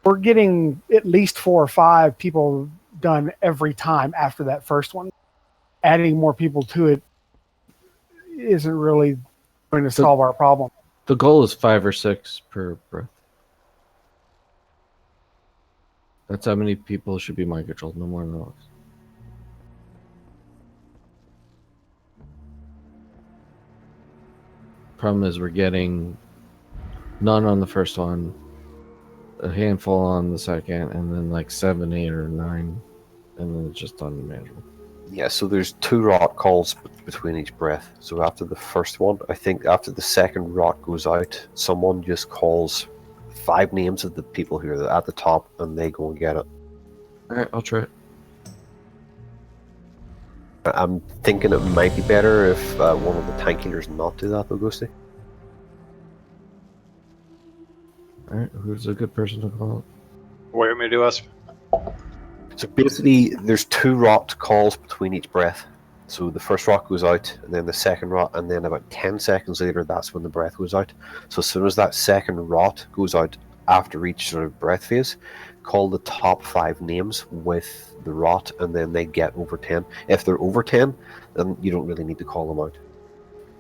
we're getting at least 4 or 5 people done every time after that first one. Adding more people to it isn't really going to solve our problem. The goal is 5 or 6 per breath. That's how many people should be mind controlled, no more than less. Problem is we're getting none on the first one, a handful on the second, and then like 7, 8, or 9, and then it's just unmanageable. Yeah, so there's 2 rot calls between each breath. So after the first one, I think after the second rot goes out, someone just calls 5 names of the people who are at the top, and they go and get it. Alright, I'll try it. I'm thinking it might be better if one of the tank healers not do that, though, Ghosty. Alright, who's a good person to call it? What do you want me to do, us? So basically, there's 2 rot calls between each breath. So the first rot goes out, and then the second rot, and then about 10 seconds later, that's when the breath goes out. So as soon as that second rot goes out after each sort of breath phase, call the top 5 names with the rot, and then they get over 10. If they're over 10, then you don't really need to call them out.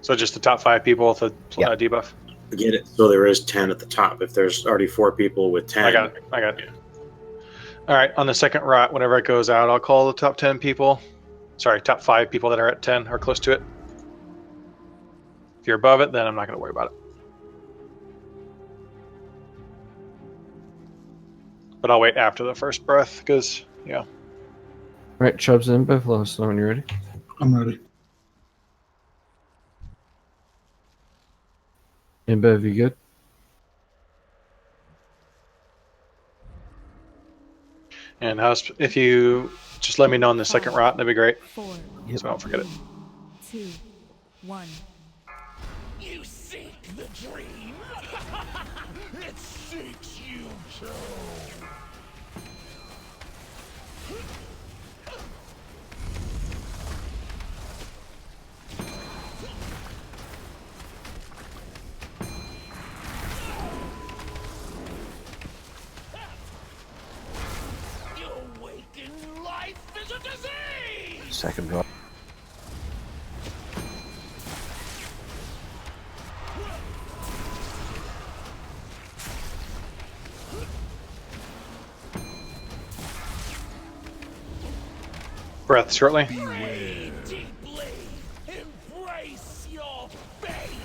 So just the top 5 people with the debuff? I get it. So there is 10 at the top. If there's already 4 people with 10. I got it. All right, on the second rot, whenever it goes out, I'll call the top 10 people. Sorry, top 5 people that are at 10 or close to it. If you're above it, then I'm not going to worry about it. But I'll wait after the first breath, because, yeah. Alright, Chubbs and Biff, let us know when you're ready. I'm ready. Imbev, you good? And if you just let me know on the second rot, that'd be great. 4, So I don't forget it. 2, 1. You seek the dream. It seeks you too. You awaken life is a disease. Second rot. Breath shortly. Breathe deeply. Embrace your fate.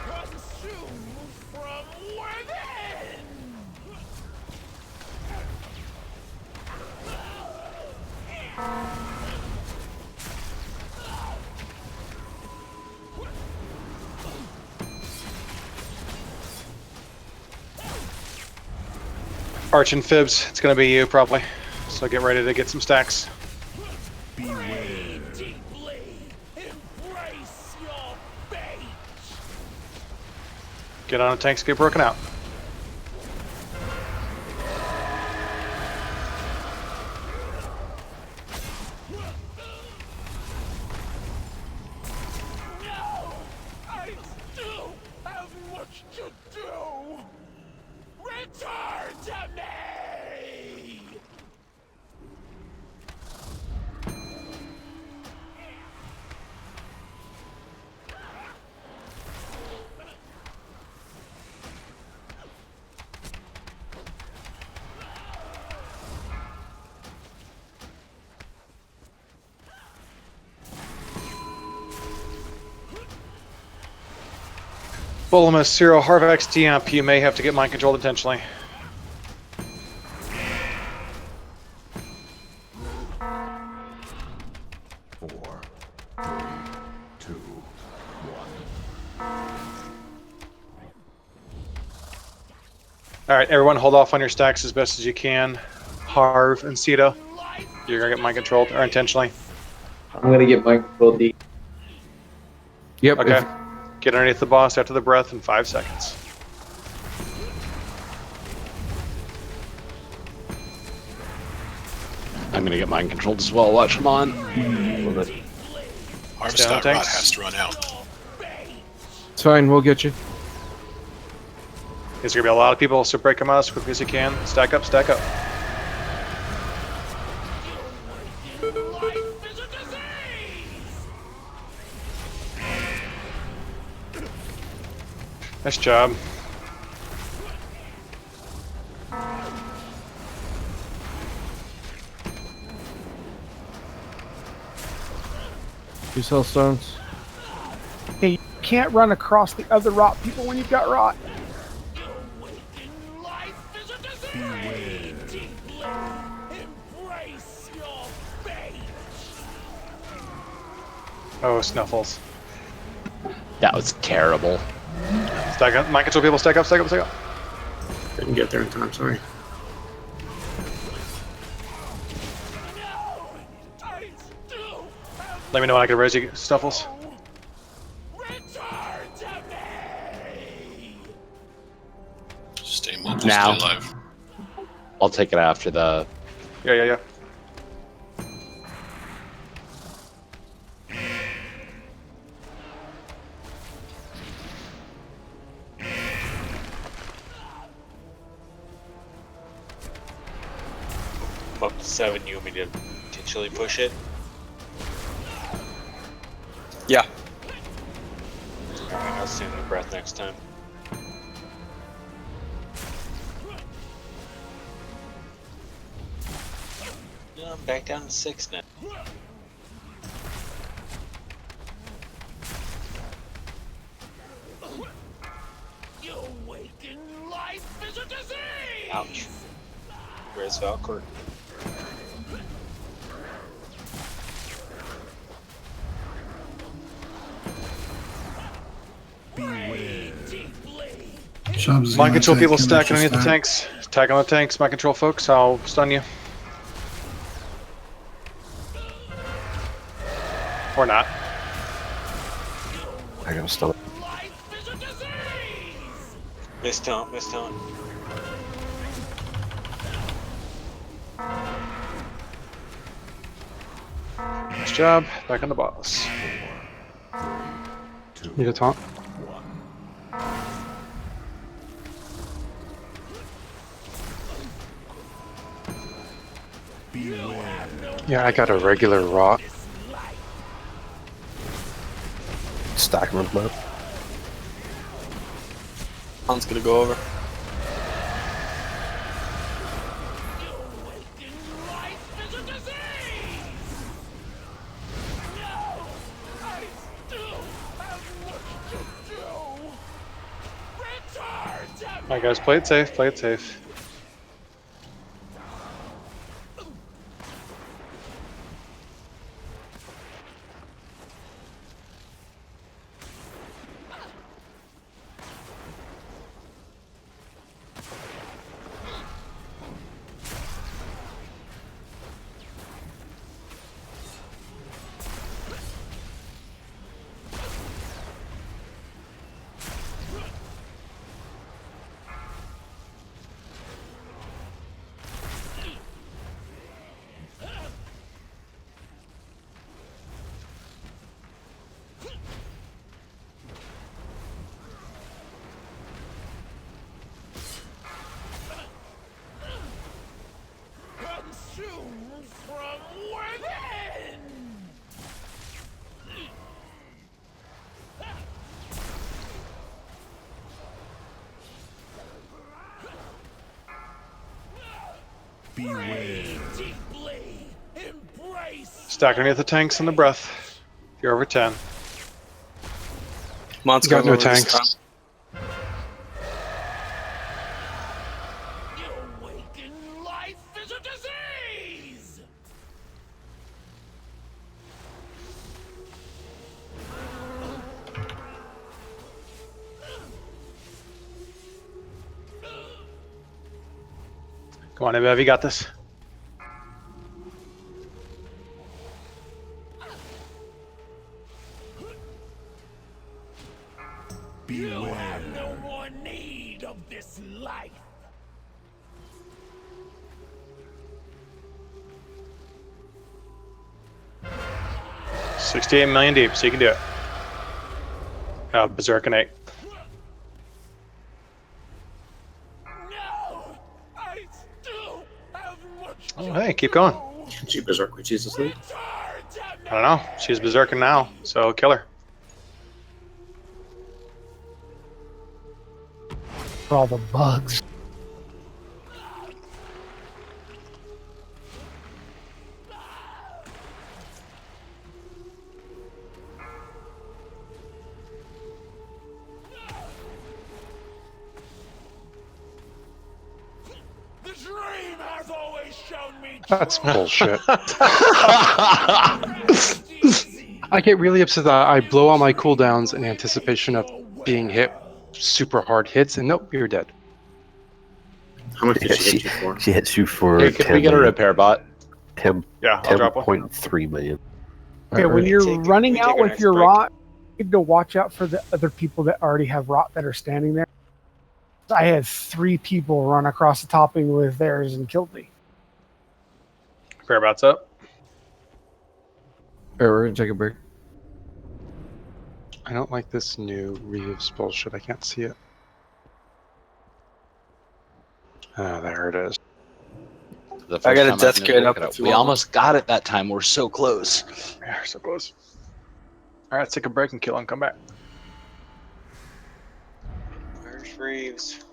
Consume from within. Arch and Fibs, it's going to be you probably. So get ready to get some stacks. Breathe deeply. Embrace your fate. Get on a tanks, get broken out. No! I still have much to do! Return to me! Bolamus, Cyril, Harvex, Diamp, you may have to get mind controlled intentionally. Alright, everyone hold off on your stacks as best as you can. Harv and Sita, you're gonna get mind controlled, or intentionally. I'm gonna get mind controlled. D. Yep. Okay. Get underneath the boss after the breath in 5 seconds. I'm gonna get mind controlled as well. Watch them on. Harvest Down Rot tanks. has to run out. It's fine. We'll get you. There's gonna be a lot of people, so break them out as quickly as you can. Stack up, stack up. Nice job. Use hellstones. Hey, you can't run across the other rot people when you've got rot. Oh, Snuffles. That was terrible. Stack up. Mind control people, stack up, stack up, stack up. Didn't get there in time, sorry. Let me know when I can raise you, Snuffles. Stay mobile, Now. stay alive. I'll take it after the. Yeah. I'm up to 7. You want me to potentially push it? Yeah. Alright, I'll stand the breath next time. No, I'm back down to 6 now. Ouch. Where's Valkyrie? Mind control people stacking underneath the tanks. Tag on the tanks, mind control folks, I'll stun you. Or not. I got a stun. Miss taunt, miss taunt. Nice job. Back on the boss. Need a taunt? Yeah, I got a regular rot. Stack them on map. Han's gonna go over. Alright guys, play it safe, play it safe. Stack underneath the tanks and the breath. If you're over 10. Mon's Got going no over this tanks. time. Come on, Ev, you got this. You have no more need of this life. $68 million deep, so you can do it. Berserkinate. I still have much. Oh, hey, keep going. Can she berserk when she's asleep? I don't know. She's berserking now, so kill her. For all the bugs. The dream has always shown me. That's bullshit. I get really upset that I blow all my cooldowns in anticipation of being hit super hard hits, and nope, you're dead. How much did she hit you for? She hits you for Hey, can 10 we get a million. repair bot? 10, Yeah, I'll drop one. 10.3 million. Okay, when you're running out with your break? rot, you need to watch out for the other people that already have rot that are standing there. I had 3 people run across the topping with theirs and killed me. Repair bot's up. Alright, we're gonna take a break. I don't like this new Reeves bullshit. I can't see it. Ah, there it is. The I got a first time death I've kit never up looked it if you We want. almost got it that time. We're so close. Yeah, we're so close. All right, let's take a break and kill and come back. Where's Reeves?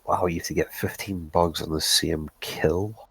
Wow, you have to get 15 bugs on the same kill.